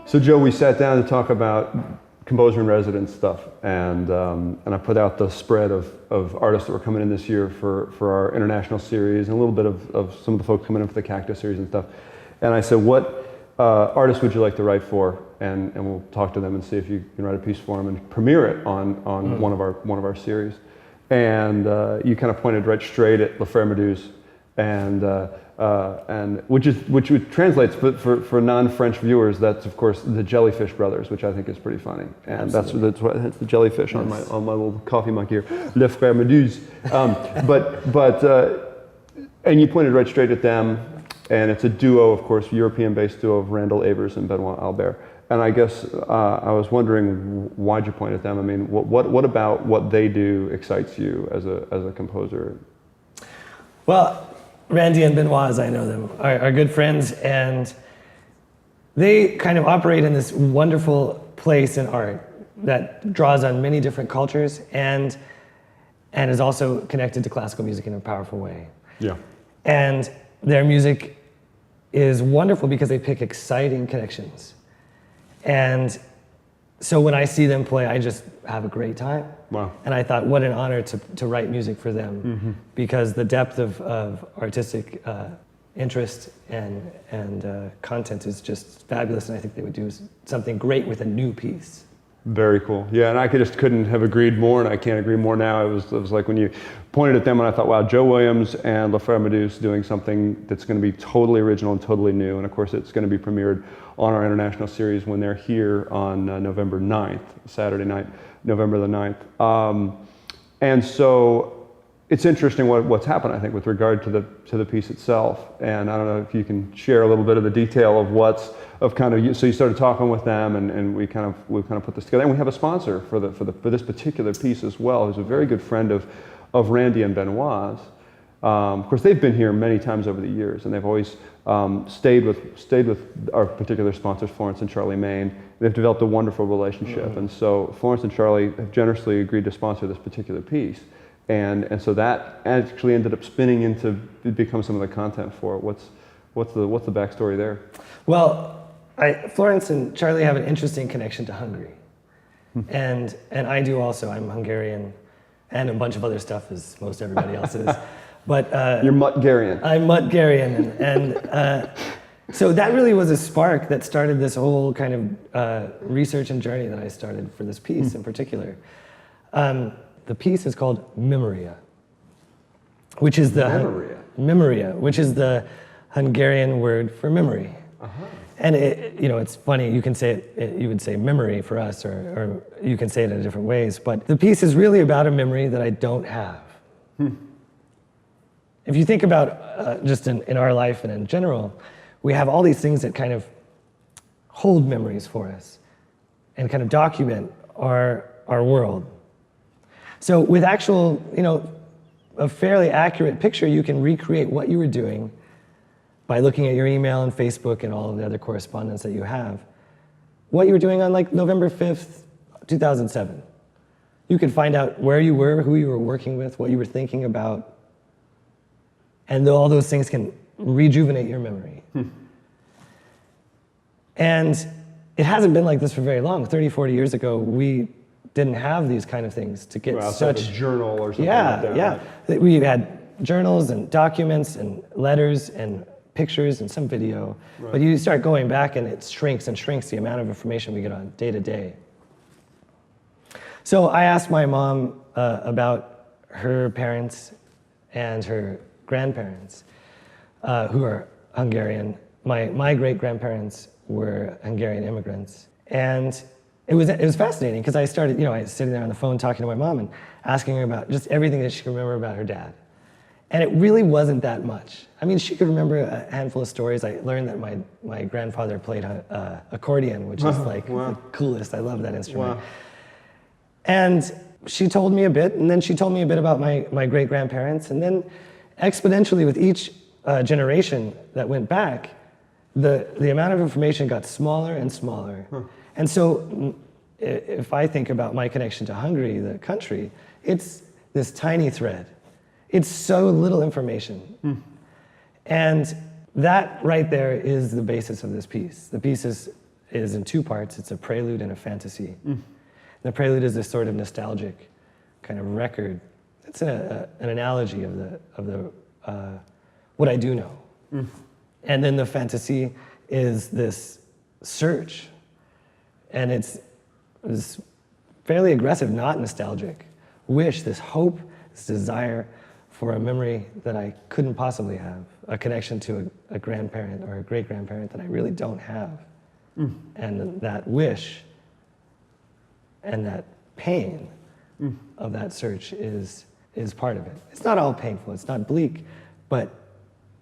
So Joe, we sat down to talk about composer in residence stuff, and I put out the spread of artists that were coming in this year for our international series, and a little bit of some of the folks coming in for the Cactus series and stuff. And I said, what artists would you like to write for? And we'll talk to them and see if you can write a piece for them and premiere it on one of our series. And you kind of pointed right straight at Meduses, and which translates for non-French viewers. That's of course the Jellyfish Brothers, which I think is pretty funny. And that's the jellyfish on my little coffee mug here, Les Frères Meduses. And you pointed right straight at them. And it's a duo, of course, European-based duo of Randall Avers and Benoit Albert. And I guess I was wondering, why'd you point at them? I mean, what about what they do excites you as a composer? Well, Randy and Benoit, as I know them, are good friends, and they kind of operate in this wonderful place in art that draws on many different cultures and is also connected to classical music in a powerful way. Yeah. And their music is wonderful because they pick exciting connections. And so when I see them play, I just have a great time. Wow. And I thought, what an honor to write music for them, because the depth of artistic interest and content is just fabulous, and I think they would do something great with a new piece. Very cool. Yeah, and I couldn't have agreed more, and I can't agree more now. It was like when you pointed at them, and I thought, wow, Joe Williams and Les Frères Meduses doing something that's going to be totally original and totally new. And of course, it's going to be premiered on our international series when they're here on November 9th, Saturday night, November the 9th. And so it's interesting what's happened, I think, with regard to the piece itself. And I don't know if you can share a little bit of the detail of so you started talking with them, and we kind of put this together, and we have a sponsor for this particular piece as well, who's a very good friend of Randy and Benoit's. Of course, they've been here many times over the years, and they've always stayed with our particular sponsors, Florence and Charlie Main. They've developed a wonderful relationship, and so Florence and Charlie have generously agreed to sponsor this particular piece, and so that actually ended up spinning into become some of the content for it. What's the backstory there? Well, Florence and Charlie have an interesting connection to Hungary, and I do also. I'm Hungarian, and a bunch of other stuff, as most everybody else is. But you're Muttgarian. I'm Muttgarian, and so that really was a spark that started this whole kind of research and journey that I started for this piece in particular. The piece is called Memoria, which is the Memoria, which is the Hungarian word for memory. And it's funny. You can say you would say memory for us, or you can say it in different ways. But the piece is really about a memory that I don't have. If you think about just in our life and in general, we have all these things that kind of hold memories for us and kind of document our world. So with actual, a fairly accurate picture, you can recreate what you were doing by looking at your email and Facebook and all of the other correspondence that you have. What you were doing on like November 5th, 2007. You could find out where you were, who you were working with, what you were thinking about, and all those things can rejuvenate your memory. And it hasn't been like this for very long. 30, 40 years ago, we didn't have these kind of things to get such... a journal or something like that. Yeah. We had journals and documents and letters and pictures and some video. Right. But you start going back and it shrinks and shrinks the amount of information we get on day to day. So I asked my mom about her parents and her grandparents, who are Hungarian. My great-grandparents were Hungarian immigrants. And it was fascinating because I started, I was sitting there on the phone talking to my mom and asking her about just everything that she could remember about her dad. And it really wasn't that much. I mean, she could remember a handful of stories. I learned that my grandfather played accordion, which is the coolest. I love that instrument. Wow. And she told me a bit, and then she told me a bit about my great-grandparents, and then exponentially with each generation that went back, the amount of information got smaller and smaller. And so if I think about my connection to Hungary, the country, it's this tiny thread. It's so little information. And that right there is the basis of this piece. The piece is is in two parts. It's a prelude and a fantasy. The prelude is this sort of nostalgic kind of record. It's an analogy of the what I do know. And then the fantasy is this search, and it's this fairly aggressive, not nostalgic wish, this hope, this desire for a memory that I couldn't possibly have, a connection to a grandparent or a great-grandparent that I really don't have. And that wish and that pain of that search is part of it. It's not all painful, it's not bleak, but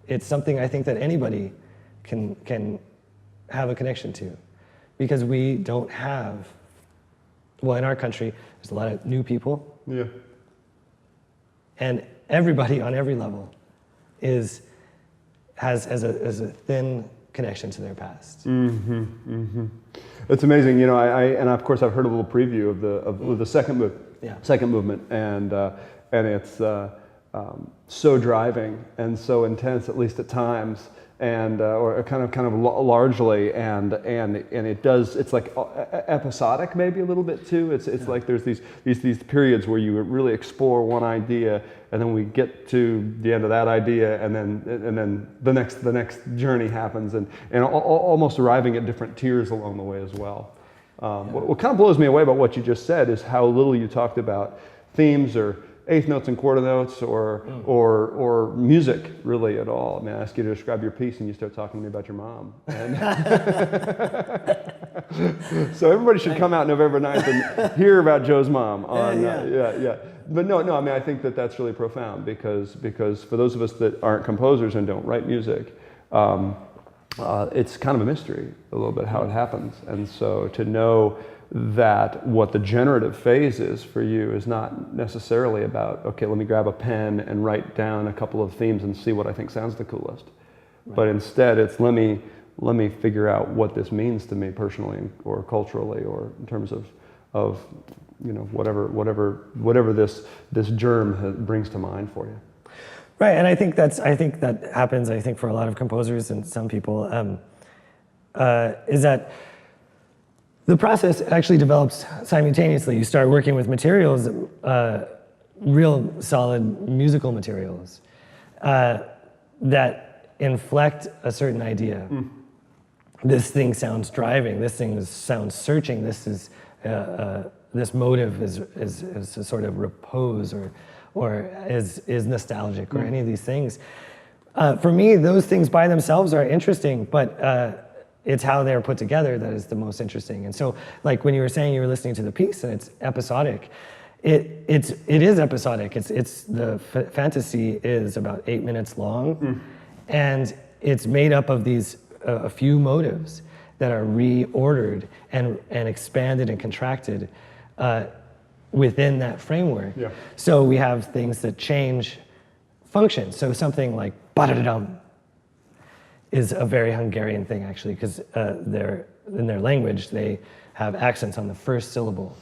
it's something I think that anybody can have a connection to, because we don't have, well, in our country, there's a lot of new people. Yeah. And everybody on every level has a thin connection to their past. It's amazing, you know. And of course I've heard a little preview of the second movement, and it's so driving and so intense, at least at times, and or kind of largely, and it does. It's like episodic, maybe a little bit too. It's like there's these periods where you really explore one idea, and then we get to the end of that idea, and then the next journey happens, and almost arriving at different tiers along the way as well. What kind of blows me away about what you just said is how little you talked about themes or eighth notes and quarter notes or music really at all. I mean, I ask you to describe your piece and you start talking to me about your mom. And so everybody should come out November 9th and hear about Joe's mom. But no, I mean, I think that's really profound because for those of us that aren't composers and don't write music, it's kind of a mystery a little bit how it happens. And so to know that what the generative phase is for you is not necessarily about, okay, let me grab a pen and write down a couple of themes and see what I think sounds the coolest. Right. But instead it's let me figure out what this means to me personally or culturally or in terms of you know, whatever this germ brings to mind for you. Right, and I think that happens, I think, for a lot of composers and some people, is that the process actually develops simultaneously. You start working with materials, real solid musical materials, that inflect a certain idea. This thing sounds driving, this thing sounds searching, this motive is a sort of repose or is nostalgic or any of these things. For me, those things by themselves are interesting, but it's how they're put together that is the most interesting. And so, like when you were saying you were listening to the piece and it's episodic, it is episodic. It's the fantasy is about 8 minutes long, and it's made up of these a few motives that are reordered and expanded and contracted within that framework. Yeah. So we have things that change function. So something like ba-da-da-dum is a very Hungarian thing, actually, because in their language, they have accents on the first syllable.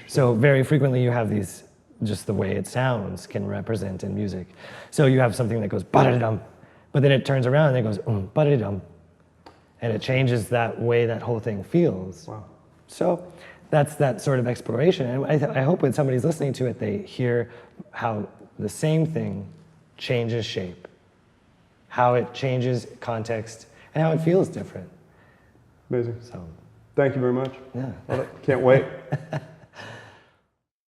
So very frequently you have these, just the way it sounds can represent in music. So you have something that goes ba-da-da-dum, but then it turns around and it goes ba-da-da-dum, and it changes that way that whole thing feels. Wow. So that's that sort of exploration. And I hope when somebody's listening to it, they hear how the same thing changes shape, how it changes context, and how it feels different. Amazing. So, thank you very much. Yeah. Can't wait.